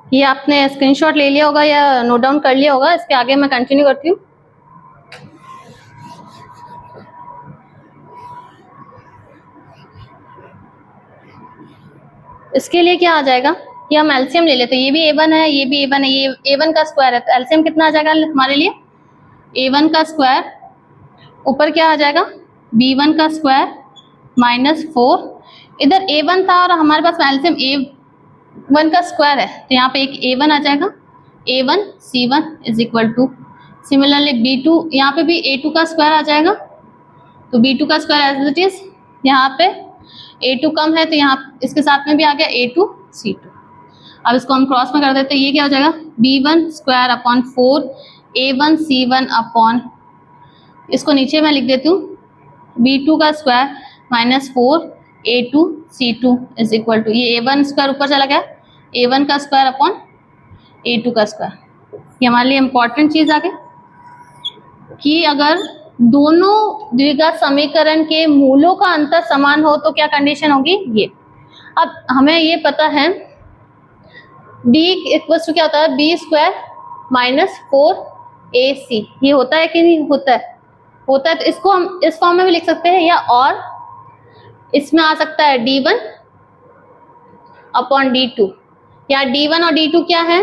ये आपने स्क्रीनशॉट ले लिया होगा या नोट डाउन कर लिया होगा, इसके आगे मैं कंटिन्यू करती हूँ। इसके लिए क्या आ जाएगा कि हम एलसीएम ले लेते हैं, ये भी A1 है, ये भी A1 है, ये A1 का स्क्वायर है, तो एलसीएम कितना आ जाएगा हमारे लिए, A1 का स्क्वायर ऊपर क्या आ जाएगा B1 का स्क्वायर -4, इधर A1 था और हमारे पास एलसीएम A1 का स्क्वायर है, तो यहाँ पे एक A1 आ जाएगा, A1 C1 is equal to, similarly B2, यहाँ पे भी A2 का स्क्वायर आ जाएगा, तो B2 का स्क्वायर एज इट इज, यहाँ पे A2 कम है तो यहाँ इसके साथ में भी आ गया A2 C2। अब इसको हम क्रॉस में कर देते हैं, ये क्या हो जाएगा B1 square upon 4 A1 C1 upon, इसको नीचे मैं लिख देती हूँ B2 का square -4 A2 C2 is equal to, ये A1 स्क्वायर ऊपर चला गया, A1 का स्क्वायर अपॉन A2 का स्क्वायर। ये हमारे लिए इंपॉर्टेंट चीज आ गई कि अगर दोनों द्विघात समीकरण के मूलों का अंतर समान हो तो क्या कंडीशन होगी ये। अब हमें ये पता है d इक्वल टू क्या होता है B स्क्वायर -4AC, ये होता है कि नहीं होता है, होता है, तो इसको हम इस फॉर्म में भी लिख सकते हैं, या और इसमें आ सकता है D1 अपॉन D2, या D1 और D2 क्या है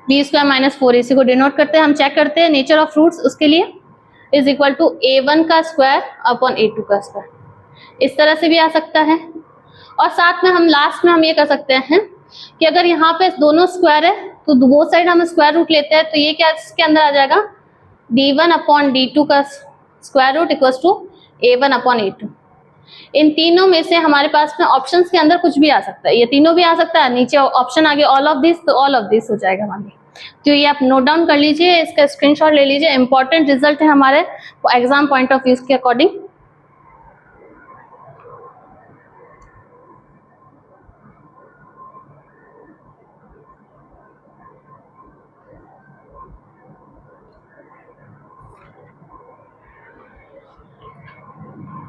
B स्क्वायर -4AC को डिनोट करते हैं, हम चेक करते हैं नेचर ऑफ रूट्स, उसके लिए इज इक्वल टू A1 का स्क्वायर अपॉन A2 का स्क्वायर, इस तरह से भी आ सकता है। और साथ में हम लास्ट में हम ये कर सकते हैं कि अगर यहाँ पे दोनों स्क्वायर है तो वो साइड हम स्क्वायर रूट लेते हैं, तो ये क्या इसके अंदर आ जाएगा D1 अपॉन D2 का square root equals to A1 upon A2। इन तीनों में से हमारे पास में ऑप्शंस के अंदर कुछ भी आ सकता है, ये तीनों भी आ सकता है, नीचे ऑप्शन आ गया ऑल ऑफ दिस, तो ऑल ऑफ दिस हो जाएगा हमारे। तो ये आप नोट डाउन कर लीजिए, इसका स्क्रीनशॉट ले लीजिए, इंपॉर्टेंट रिजल्ट है हमारे एग्जाम पॉइंट ऑफ व्यू के अकॉर्डिंग।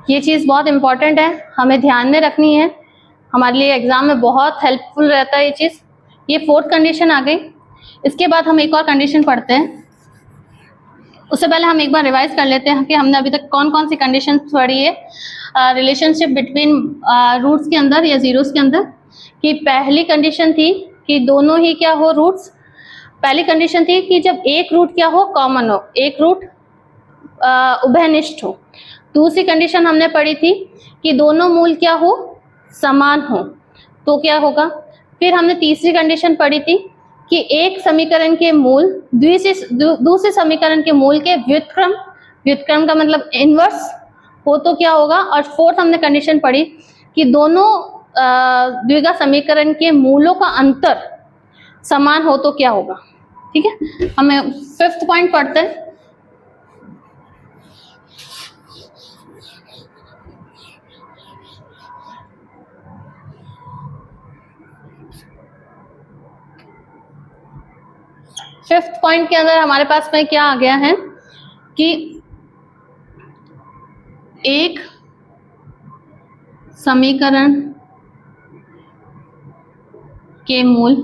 ये चीज बहुत इंपॉर्टेंट है, हमें ध्यान में रखनी है, हमारे लिए एग्जाम में बहुत हेल्पफुल रहता है ये चीज। ये फोर्थ कंडीशन आ गई। इसके बाद हम एक और कंडीशन पढ़ते हैं, उससे पहले हम एक बार रिवाइज कर लेते हैं कि हमने अभी तक कौन कौन सी कंडीशन पढ़ी है रिलेशनशिप बिटवीन रूट्स के अंदर या जीरोस के अंदर। कि पहली कंडीशन थी कि दोनों ही क्या हो रूट्स, पहली कंडीशन थी कि जब एक रूट क्या हो कॉमन हो, एक रूट उभयनिष्ठ हो। दूसरी कंडीशन हमने पढ़ी थी कि दोनों मूल क्या हो समान हो, तो क्या होगा। फिर हमने तीसरी कंडीशन पढ़ी थी कि एक समीकरण के मूल दूसरे समीकरण के मूल के व्युत्क्रम, व्युत्क्रम का मतलब इनवर्स हो तो क्या होगा। और फोर्थ हमने कंडीशन पढ़ी कि दोनों द्विघात समीकरण के मूलों का अंतर समान हो तो क्या होगा। ठीक है, हमें फिफ्थ पॉइंट पढ़ते हैं। फिफ्थ पॉइंट के अंदर हमारे पास में क्या आ गया है कि एक समीकरण के मूल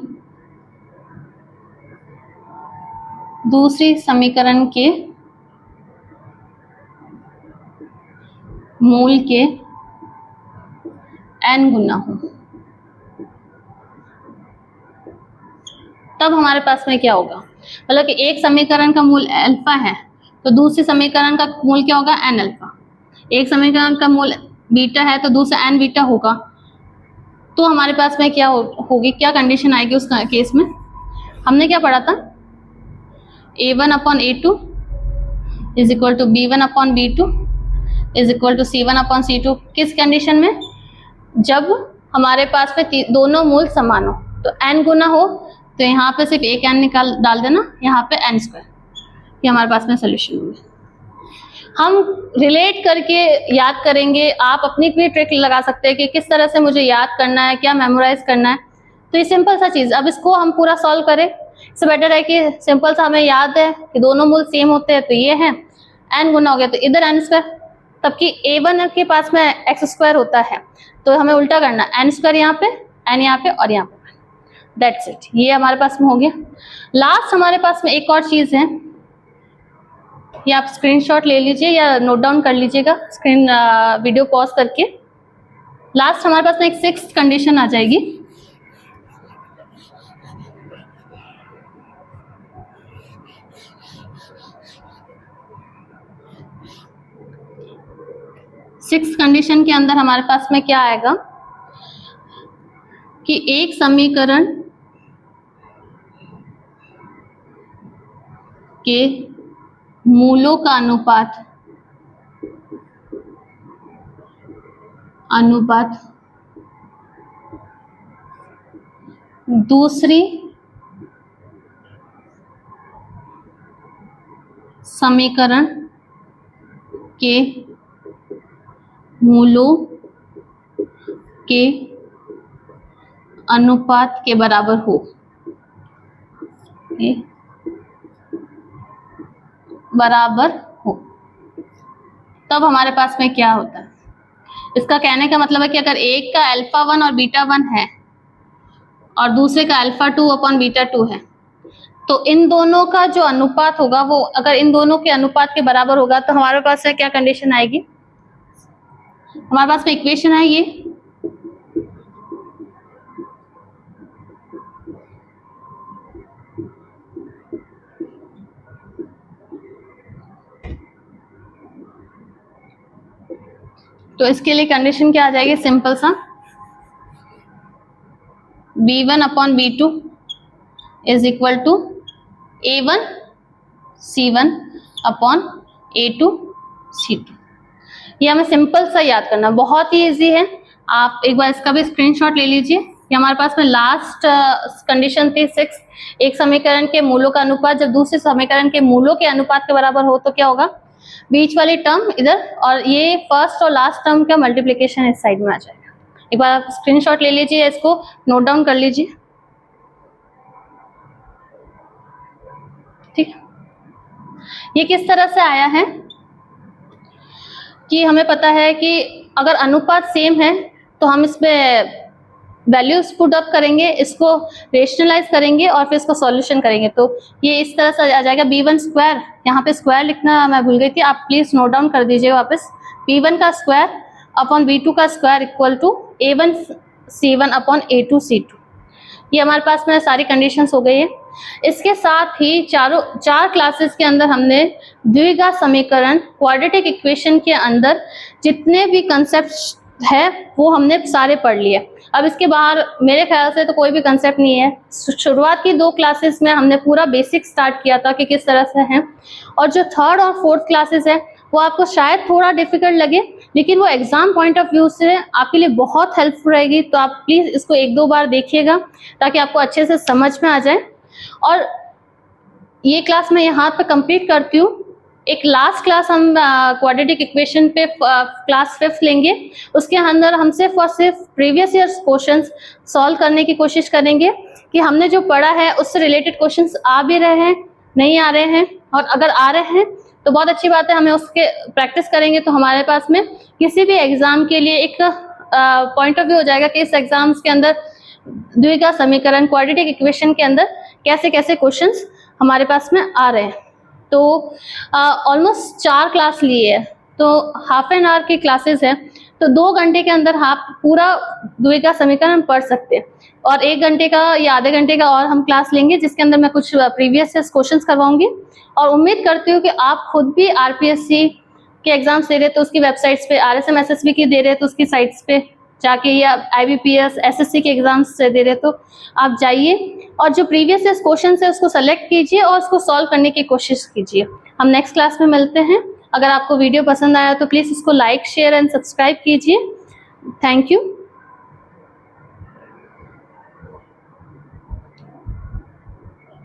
दूसरी समीकरण के मूल के n गुना हो, तब हमारे पास में क्या होगा। मतलब कि एक समीकरण का मूल अल्फा है तो दूसरे समीकरण का मूल क्या होगा n अल्फा, एक समीकरण का मूल बीटा है तो दूसरा n बीटा होगा। तो हमारे पास में क्या होगी, क्या कंडीशन आएगी उस केस में। हमने क्या पढ़ा था, A1 upon A2 is equal to B1 upon B2 is equal to C1 upon C2। किस कंडीशन में, जब हमारे पास में दोनों मूल समान हो, तो n गुना हो तो यहाँ पे सिर्फ एक n डाल देना, यहाँ पे n स्क्वायर, ये हमारे पास में सोल्यूशन होंगे। हम रिलेट करके याद करेंगे, आप अपनी भी ट्रिक लगा सकते हैं कि किस तरह से मुझे याद करना है, क्या मेमोराइज करना है। तो ये सिंपल सा चीज, अब इसको हम पूरा सॉल्व करें, इससे बेटर है कि सिंपल सा हमें याद है कि दोनों मूल सेम होते हैं, तो ये है n गुना हो गया तो इधर n स्क्वायर, तबकि A1 के पास में x स्क्वायर होता है तो हमें उल्टा करना, n स्क्वायर यहाँ पे, n यहाँ पे और यहाँ पे, दैट्स इट। ये हमारे पास में हो गया। लास्ट हमारे पास में एक और चीज है, ये आप स्क्रीनशॉट ले लीजिए या नोट डाउन कर लीजिएगा स्क्रीन वीडियो पॉज करके। लास्ट हमारे पास में एक 6th कंडीशन आ जाएगी। सिक्स कंडीशन के अंदर हमारे पास में क्या आएगा कि एक समीकरण के मूलों का अनुपात दूसरी समीकरण के मूलों के अनुपात के बराबर हो। तब हमारे पास में क्या होता है, इसका कहने का मतलब है कि अगर एक का अल्फा 1 और बीटा 1 है और दूसरे का अल्फा 2 अपॉन बीटा 2 है, तो इन दोनों का जो अनुपात होगा वो अगर इन दोनों के अनुपात के बराबर होगा तो हमारे पास में क्या कंडीशन आएगी, हमारे पास में इक्वेशन है ये, तो इसके लिए कंडीशन क्या आ जाएगी, सिंपल सा B1 upon B2 is equal to A1 C1 upon A2 C2। ये हमें सिंपल सा याद करना, बहुत ही इजी है। आप एक बार इसका भी स्क्रीनशॉट ले लीजिए। ये हमारे पास में लास्ट कंडीशन थी 6, एक समीकरण के मूलों का अनुपात जब दूसरे समीकरण के मूलों के अनुपात के बराबर हो तो क्या होगा, बीच वाली टर्म इधर और ये फर्स्ट और लास्ट टर्म का मल्टीप्लिकेशन इस साइड में आ जाएगा। एक बार आप स्क्रीनशॉट ले लीजिए, इसको नोट डाउन कर लीजिए, ठीक। ये किस तरह से आया है कि हमें पता है कि अगर अनुपात सेम है तो हम इसमें वैल्यूज पुट अप करेंगे, इसको रेशनलाइज करेंगे और फिर इसको सॉल्यूशन करेंगे, तो ये इस तरह से आ जाएगा B1 स्क्वायर। यहाँ पे स्क्वायर लिखना मैं भूल गई थी, आप प्लीज नोट डाउन कर दीजिए वापस। B1 का स्क्वायर अपॉन B2 का square equal to A1 C1 upon A2 C2। ये हमारे पास में सारी कंडीशंस हो गई है। इसके साथ ही चार क्लासेस के अंदर हमने द्विघात समीकरण क्वाड्रेटिक इक्वेशन के अंदर जितने भी कंसेप्ट है वो हमने सारे पढ़ लिए। अब इसके बाहर मेरे ख्याल से तो कोई भी कंसेप्ट नहीं है। शुरुआत की 2 क्लासेस में हमने पूरा बेसिक स्टार्ट किया था कि किस तरह से है, और जो 3rd और 4th क्लासेस है वो आपको शायद थोड़ा डिफिकल्ट लगे, लेकिन वो एग्जाम पॉइंट ऑफ व्यू से आपके लिए बहुत हेल्पफुल रहेगी। तो आप प्लीज इसको 1-2 बार देखिएगा ताकि आपको अच्छे से समझ में आ जाए। और ये क्लास मैं यहाँ पे कंप्लीट करती हूँ। एक लास्ट क्लास हम क्वाड्रेटिक इक्वेशन पे क्लास 5th लेंगे, उसके अंदर हम सिर्फ और सिर्फ प्रीवियस ईयर्स क्वेश्चंस सॉल्व करने की कोशिश करेंगे कि हमने जो पढ़ा है उससे रिलेटेड क्वेश्चंस आ भी रहे हैं, नहीं आ रहे हैं, और अगर आ रहे हैं तो बहुत अच्छी बात है, हमें उसके प्रैक्टिस करेंगे तो हमारे पास में किसी भी एग्जाम के लिए एक पॉइंट ऑफ व्यू हो जाएगा कि इस एग्जाम्स के अंदर द्विघात समीकरण क्वाड्रेटिक इक्वेशन के अंदर कैसे कैसे क्वेश्चंस हमारे पास में आ रहे हैं। तो ऑलमोस्ट 4 क्लास लिए है, तो हाफ एन आवर की क्लासेस है, तो 2 घंटे के अंदर आप पूरा द्विघात समीकरण पढ़ सकते हैं। और 1 घंटे का या आधे घंटे का और हम क्लास लेंगे जिसके अंदर मैं कुछ प्रीवियस क्वेश्चंस करवाऊंगी। और उम्मीद करती हूँ कि आप खुद भी आरपीएससी के एग्जाम्स दे रहे तो उसकी वेबसाइट्स पे, आरएसएम एसएसबी की दे रहे तो उसकी साइट्स पे जाके, या आईबीपीएस एसएससी के एग्जाम्स दे रहे तो आप जाइए और जो प्रीवियस क्वेश्चन है उसको सेलेक्ट कीजिए और उसको सॉल्व करने की कोशिश कीजिए। हम नेक्स्ट क्लास में मिलते हैं। अगर आपको वीडियो पसंद आया तो प्लीज़ इसको लाइक, शेयर एंड सब्सक्राइब कीजिए। Thank you.